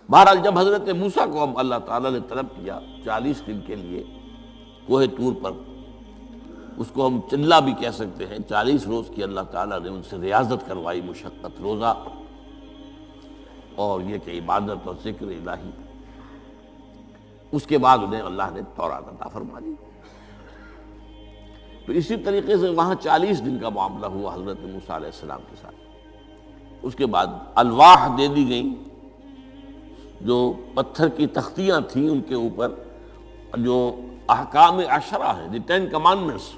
بہرحال جب حضرت موسیٰ کو اب اللہ تعالیٰ نے طلب کیا 40 دن کے لیے کوہ طور پر، اس کو ہم چلا بھی کہہ سکتے ہیں، 40 روز کی اللہ تعالیٰ نے ان سے ریاضت کروائی، مشقت، روزہ اور یہ کہ عبادت اور ذکر الہی، اس کے بعد انہیں اللہ نے تورات عطا فرما دی۔ تو اسی طریقے سے وہاں 40 دن کا معاملہ ہوا حضرت موسیٰ علیہ السلام کے ساتھ۔ اس کے بعد الواح دے دی گئیں، جو پتھر کی تختیاں تھیں، ان کے اوپر جو احکام عشرہ ہیں، دی 10 کمانڈمنٹس،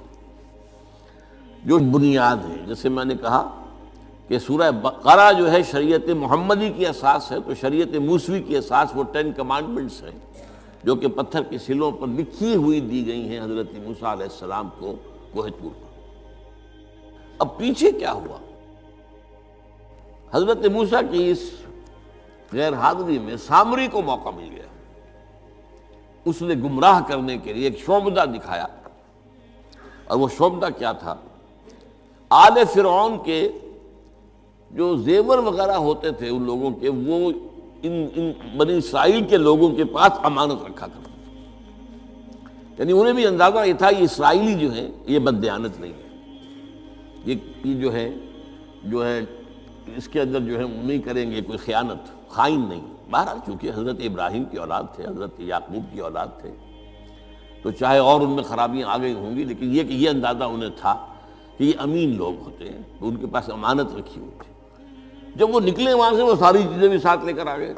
جو بنیاد ہے۔ جیسے میں نے کہا کہ سورہ بقرہ جو ہے شریعت محمدی کی اساس ہے، تو شریعت موسوی کی اساس وہ 10 کمانڈمنٹس ہیں، جو کہ پتھر کی سلوں پر لکھی ہوئی دی گئی ہیں حضرت موسیٰ علیہ السلام کو کوہ طور پر۔ اب پیچھے کیا ہوا؟ حضرت موسیٰ کی اس غیر حاضری میں سامری کو موقع مل گیا، اس نے گمراہ کرنے کے لیے ایک شعبدہ دکھایا، اور وہ شعبدہ کیا تھا؟ آل فرعون کے جو زیور وغیرہ ہوتے تھے ان لوگوں کے، وہ ان بنی اسرائیل کے لوگوں کے پاس امانت رکھا کرتے تھے، یعنی انہیں بھی اندازہ یہ تھا یہ اسرائیلی جو ہیں یہ بددیانت نہیں ہے، یہ جو ہے اس کے اندر جو ہے نہیں کریں گے کوئی خیانت، خائن نہیں۔ بہرحال چونکہ حضرت ابراہیم کی اولاد تھے، حضرت یعقوب کی اولاد تھے، تو چاہے اور ان میں خرابیاں آ گئی ہوں گی، لیکن یہ کہ یہ اندازہ انہیں تھا کہ یہ امین لوگ ہوتے ہیں، تو ان کے پاس امانت رکھی ہوئی تھی۔ جب وہ نکلے وہاں سے، وہ ساری چیزیں بھی ساتھ لے کر آ گئے۔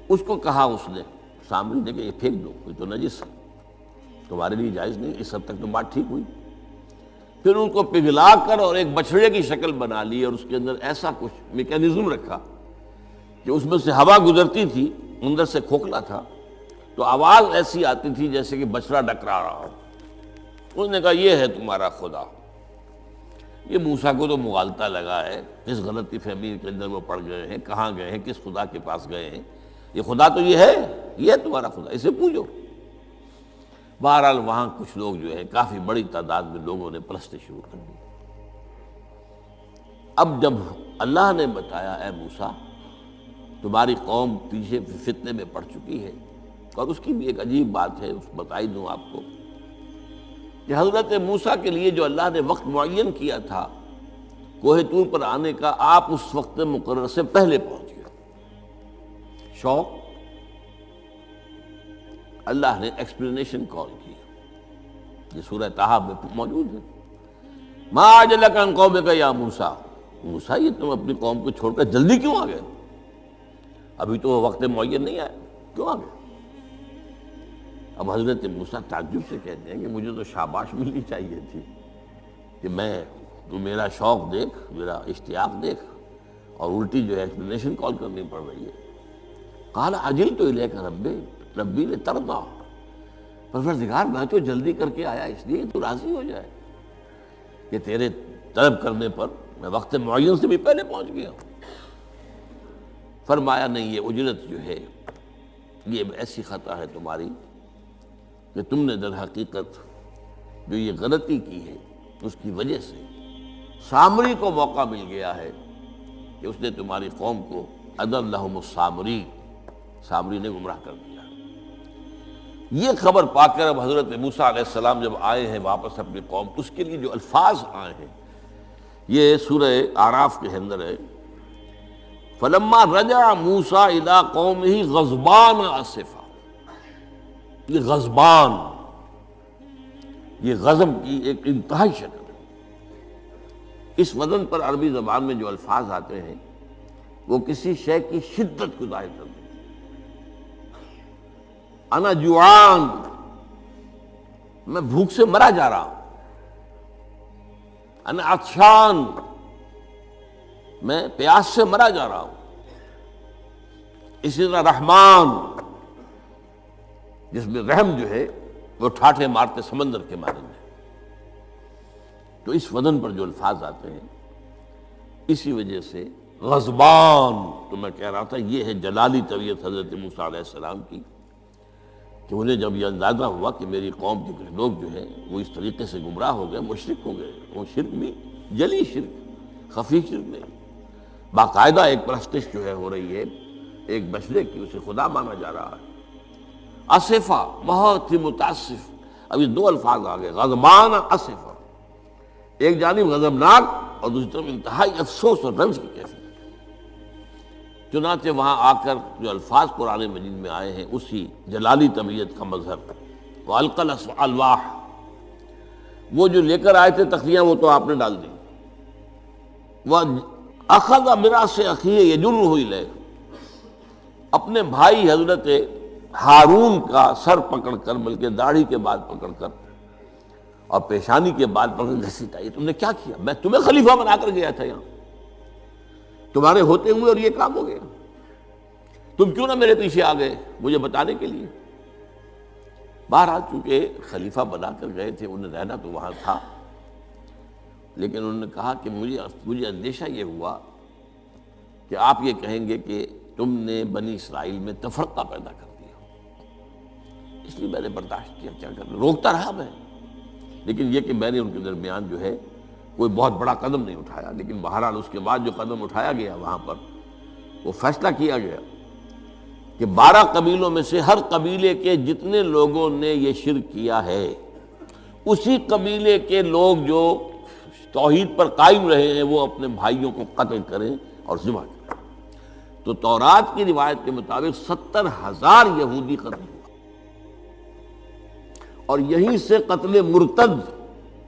اس کو کہا اس نے، سامری نے، کہ یہ پھینک دو، یہ تو نجس ہے، تمہارے لیے جائز نہیں۔ اس حد تک تو بات ٹھیک ہوئی۔ پھر ان کو پگھلا کر اور ایک بچڑے کی شکل بنا لی، اور اس کے اندر ایسا کچھ میکینزم رکھا کہ اس میں سے ہوا گزرتی تھی، اندر سے کھوکھلا تھا، تو آواز ایسی آتی تھی جیسے کہ بچڑا ڈکرا رہا ہو۔ اس نے کہا یہ ہے تمہارا خدا۔ یہ موسیٰ کو تو مغالطہ لگا ہے، کس غلطی فہمی کے اندر وہ پڑ گئے ہیں، کہاں گئے ہیں، کس خدا کے پاس گئے ہیں، یہ خدا تو یہ ہے تمہارا خدا، اسے پوجو۔ بہرحال وہاں کچھ لوگ جو ہے، کافی بڑی تعداد میں لوگوں نے پرستی شروع کر دی۔ اب جب اللہ نے بتایا اے موسیٰ تمہاری قوم پیچھے فتنے میں پڑ چکی ہے، اور اس کی بھی ایک عجیب بات ہے، اس بتائی دوں آپ کو، کہ حضرت موسیٰ کے لیے جو اللہ نے وقت معین کیا تھا کوہ طور پر آنے کا، آپ اس وقت مقرر سے پہلے پہنچ گئے۔ شوق، اللہ نے ایکسپلینیشن کال کی، یہ سورہ طٰہٰ میں موجود ہے۔ ما اعجلک عن قومک یا موسیٰ، موسیٰ یہ تم اپنی قوم کو چھوڑ کر جلدی کیوں آ گئے؟ ابھی تو وہ وقت معین نہیں آیا، کیوں آ گئے؟ اب حضرت موسیٰ تعجب سے کہتے ہیں کہ مجھے تو شاباش ملنی چاہیے تھی کہ تو میرا شوق دیکھ، میرا اشتیاق دیکھ، اور الٹی جو ہے ایکسپلینیشن کال کرنی پڑ رہی ہے۔ قال عجلت الیک ربی لترضیٰ، پروردگار میں تو جلدی کر کے آیا اس لیے تو راضی ہو جائے کہ تیرے طلب کرنے پر میں وقت معین سے بھی پہلے پہنچ گیا ہوں۔ فرمایا نہیں، یہ اجرت جو ہے یہ ایسی خطا ہے تمہاری کہ تم نے در حقیقت جو یہ غلطی کی ہے اس کی وجہ سے سامری کو موقع مل گیا ہے کہ اس نے تمہاری قوم کو اضلهم السامری، سامری نے گمراہ کر دیا۔ یہ خبر پا کر اب حضرت موسیٰ علیہ السلام جب آئے ہیں واپس اپنی قوم، اس کے لیے جو الفاظ آئے ہیں یہ سورہ اعراف کے اندر ہے، فلما رجع موسیٰ الی قومہ غضبان آسفا۔ یہ غضبان، یہ غضب کی ایک انتہائی شکل ہے۔ اس وزن پر عربی زبان میں جو الفاظ آتے ہیں وہ کسی شے کی شدت کو ظاہر کرتے ہیں۔ انا جوعان، میں بھوک سے مرا جا رہا ہوں۔ انا عطشان، میں پیاس سے مرا جا رہا ہوں۔ اسی طرح رحمان، جس میں رحم جو ہے وہ ٹھاٹھے مارتے سمندر کے مانند ہے۔ تو اس وزن پر جو الفاظ آتے ہیں اسی وجہ سے غضبان، تو میں کہہ رہا تھا یہ ہے جلالی طبیعت حضرت موسیٰ علیہ السلام کی، کہ انہیں جب یہ اندازہ ہوا کہ میری قوم کے کچھ لوگ جو ہیں وہ اس طریقے سے گمراہ ہو گئے، مشرک ہو گئے، وہ شرک بھی جلی شرک، خفی شرک نہیں، باقاعدہ ایک پرستش جو ہے ہو رہی ہے ایک بچڑے کی، اسے خدا مانا جا رہا ہے۔ اسفا، بہت ہی متاسف۔ اب یہ دو الفاظ آ گئے، غضبان اسفا، ایک جانب غضبناک اور دوسری طرف انتہائی افسوس اور رنج کی کیفیت۔ چنانچہ وہاں آ کر جو الفاظ قرآن مجید میں آئے ہیں اسی جلالی طبیعت کا مظہر، وَأَلْقَى الْأَلْوَاحَ، وہ جو لے کر آئے تھے تختیاں وہ تو آپ نے ڈال دی۔ وَأَخَذَ بِرَأْسِ أَخِيهِ يَجُرُّهُ إِلَيْهِ، اپنے بھائی حضرت ہارون کا سر پکڑ کر، بلکہ داڑھی کے بال پکڑ کر اور پیشانی کے بال پکڑ کر گھسیٹا، تم نے کیا کیا؟ میں تمہیں خلیفہ بنا کر گیا تھا یہاں، تمہارے ہوتے ہوئے اور یہ کام ہو گیا، تم کیوں نہ میرے پیچھے آ گئے مجھے بتانے کے لیے؟ بہرحال چونکہ خلیفہ بنا کر گئے تھے، انہیں رہنا تو وہاں تھا، لیکن انہوں نے کہا کہ مجھے اندیشہ یہ ہوا کہ آپ یہ کہیں گے کہ تم نے بنی اسرائیل میں تفرقہ پیدا کر دیا، اس لیے میں نے برداشت کیا، کیا کرنا، روکتا رہا میں، لیکن یہ کہ میں نے ان کے درمیان جو ہے کوئی بہت بڑا قدم نہیں اٹھایا۔ لیکن بہرحال اس کے بعد جو قدم اٹھایا گیا وہاں پر وہ فیصلہ کیا گیا کہ 12 قبیلوں میں سے ہر قبیلے کے جتنے لوگوں نے یہ شرک کیا ہے، اسی قبیلے کے لوگ جو توحید پر قائم رہے ہیں وہ اپنے بھائیوں کو قتل کریں اور ذبح کریں۔ تو تورات کی روایت کے مطابق 70,000 یہودی قتل ہوئے، اور یہیں سے قتل مرتد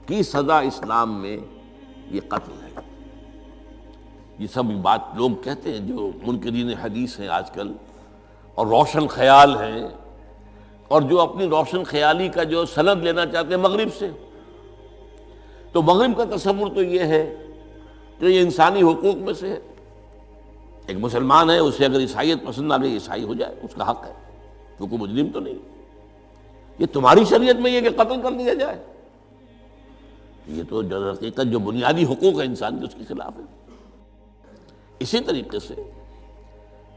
کی سزا اسلام میں یہ قتل ہے۔ یہ سب بات لوگ کہتے ہیں جو منکرین حدیث ہیں آج کل اور روشن خیال ہیں، اور جو اپنی روشن خیالی کا جو سند لینا چاہتے ہیں مغرب سے، تو مغرب کا تصور تو یہ ہے کہ یہ انسانی حقوق میں سے ہے، ایک مسلمان ہے، اسے اگر عیسائیت پسند آ گئی عیسائی ہو جائے، اس کا حق ہے، وہ کوئی مجرم تو نہیں۔ یہ تمہاری شریعت میں یہ کہ قتل کر دیا جائے، یہ تو جو حقیقت جو بنیادی حقوق ہے انسان کے اس کے خلاف ہے۔ اسی طریقے سے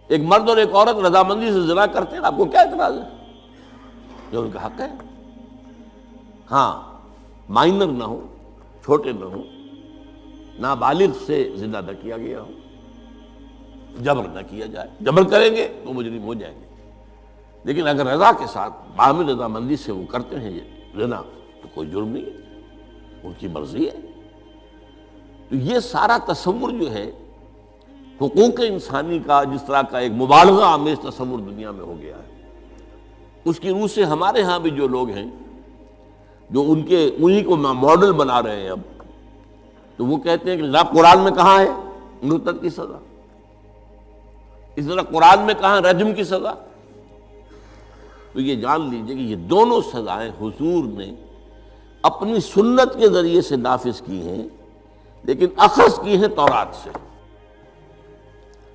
ایک مرد اور ایک عورت رضامندی سے زنا کرتے ہیں، آپ کو کیا اعتراض ہے؟ جو ان کا حق ہے، ہاں مائنر نہ ہو، چھوٹے نہ ہو، نابالغ سے زنا نہ کیا گیا ہو، جبر نہ کیا جائے، جبر کریں گے تو مجرم ہو جائیں گے، لیکن اگر رضا کے ساتھ باہمی رضامندی سے وہ کرتے ہیں یہ زنا تو کوئی جرم نہیں ہے، ان کی مرضی ہے۔ تو یہ سارا تصور جو ہے حقوق انسانی کا، جس طرح کا ایک مبالغہ آمیز تصور دنیا میں ہو گیا ہے، اس کی روح سے ہمارے ہاں بھی جو لوگ ہیں جو انہی کو ماڈل بنا رہے ہیں اب، تو وہ کہتے ہیں کہ جناب قرآن میں کہاں ہے مرتد کی سزا، اس طرح قرآن میں کہاں رجم کی سزا؟ تو یہ جان لیجئے کہ یہ دونوں سزائیں حضور نے اپنی سنت کے ذریعے سے نافذ کی ہیں، لیکن اخذ کی ہیں تورات سے۔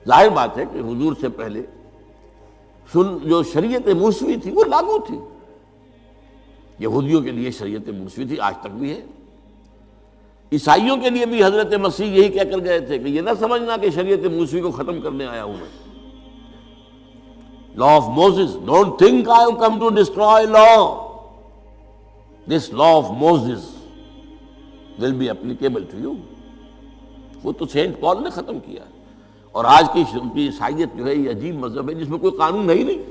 ظاہر بات ہے کہ حضور سے پہلے جو شریعت موسوی تھی وہ لاگو تھی، یہودیوں کے لیے شریعت موسوی تھی، آج تک بھی ہے۔ عیسائیوں کے لیے بھی حضرت مسیح یہی کہہ کر گئے تھے کہ یہ نہ سمجھنا کہ شریعت موسوی کو ختم کرنے آیا ہوں میں، law of Moses, don't think I have come to destroy law, this law of Moses will be applicable to you۔ وہ تو سینٹ پال نے ختم کیا، اور آج کی عیسائیت جو ہے یہ عجیب مذہب ہے جس میں کوئی قانون ہے ہی نہیں،